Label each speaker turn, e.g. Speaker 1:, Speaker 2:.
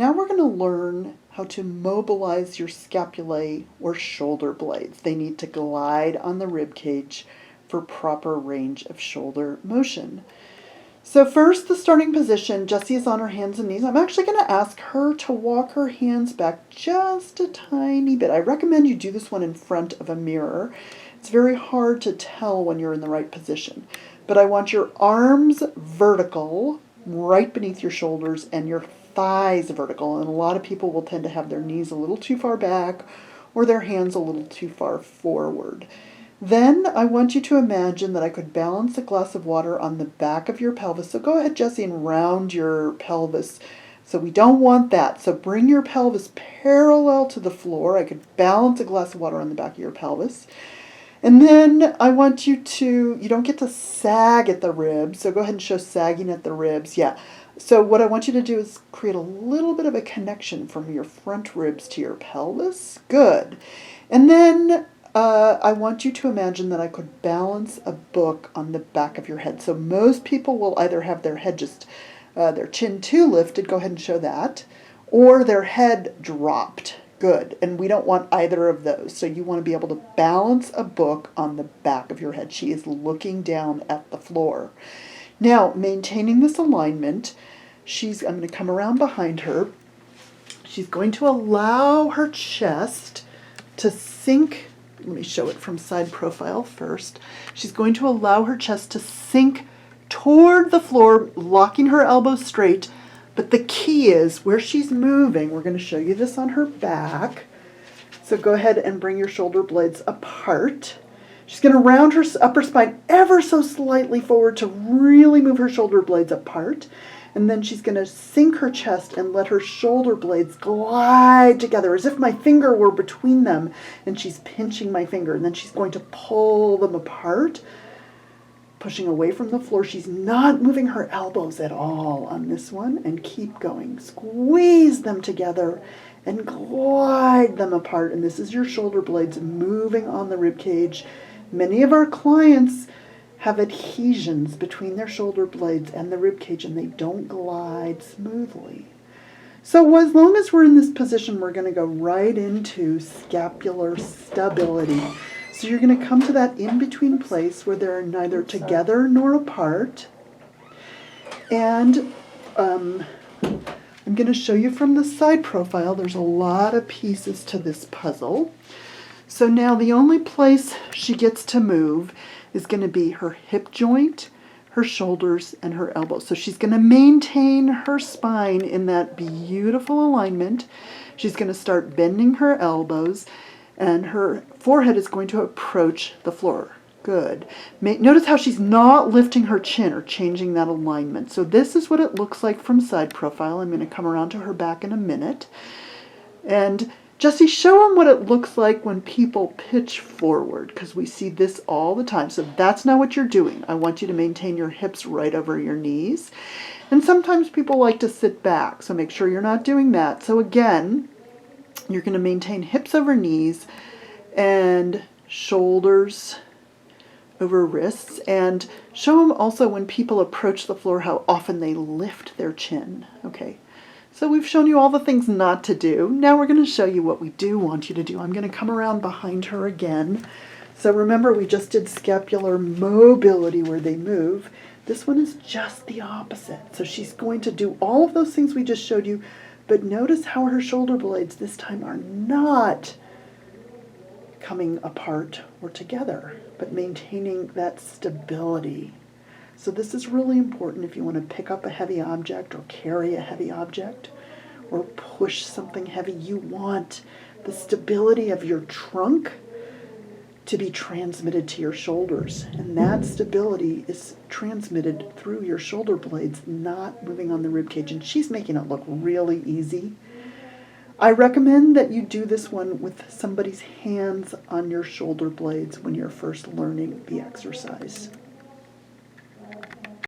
Speaker 1: Now we're going to learn how to mobilize your scapulae or shoulder blades. They need to glide on the rib cage for proper range of shoulder motion. So first, the starting position, Jessie is on her hands and knees. I'm actually going to ask her to walk her hands back just a tiny bit. I recommend you do this one in front of a mirror. It's very hard to tell when you're in the right position. But I want your arms vertical, right beneath your shoulders, and your thighs vertical. And a lot of people will tend to have their knees a little too far back or their hands a little too far forward. Then I want you to imagine that I could balance a glass of water on the back of your pelvis. So go ahead, Jessie, and round your pelvis. So we don't want that. So bring your pelvis parallel to the floor. I could balance a glass of water on the back of your pelvis. And then I want you don't get to sag at the ribs. So go ahead and show sagging at the ribs. Yeah. So what I want you to do is create a little bit of a connection from your front ribs to your pelvis. Good. And then I want you to imagine that I could balance a book on the back of your head. So most people will either have their head their chin too lifted, go ahead and show that, or their head dropped. Good. And we don't want either of those. So you want to be able to balance a book on the back of your head. She is looking down at the floor. Now, maintaining this alignment, I'm going to come around behind her. She's going to allow her chest to sink. Let me show it from side profile first. She's going to allow her chest to sink toward the floor, locking her elbows straight. But the key is where she's moving. We're going to show you this on her back. So go ahead and bring your shoulder blades apart. She's going to round her upper spine ever so slightly forward to really move her shoulder blades apart. And then she's going to sink her chest and let her shoulder blades glide together as if my finger were between them and she's pinching my finger. And then she's going to pull them apart, pushing away from the floor. She's not moving her elbows at all on this one. And keep going. Squeeze them together and glide them apart. And this is your shoulder blades moving on the rib cage. Many of our clients have adhesions between their shoulder blades and the rib cage, and they don't glide smoothly. So as long as we're in this position, we're going to go right into scapular stability. So you're going to come to that in-between place where they're neither together nor apart. And I'm going to show you from the side profile. There's a lot of pieces to this puzzle. So now the only place she gets to move is going to be her hip joint, her shoulders, and her elbows. So she's going to maintain her spine in that beautiful alignment. She's going to start bending her elbows, and her forehead is going to approach the floor. Good. Notice how she's not lifting her chin or changing that alignment. So this is what it looks like from side profile. I'm going to come around to her back in a minute. And Jessie, show them what it looks like when people pitch forward, because we see this all the time. So that's not what you're doing. I want you to maintain your hips right over your knees. And sometimes people like to sit back, so make sure you're not doing that. So again, you're going to maintain hips over knees and shoulders over wrists. And show them also when people approach the floor how often they lift their chin. Okay. So we've shown you all the things not to do. Now we're going to show you what we do want you to do. I'm going to come around behind her again. So remember, we just did scapular mobility where they move. This one is just the opposite. So she's going to do all of those things we just showed you, but notice how her shoulder blades this time are not coming apart or together, but maintaining that stability. So this is really important if you want to pick up a heavy object or carry a heavy object or push something heavy. You want the stability of your trunk to be transmitted to your shoulders. And that stability is transmitted through your shoulder blades, not moving on the rib cage. And she's making it look really easy. I recommend that you do this one with somebody's hands on your shoulder blades when you're first learning the exercise.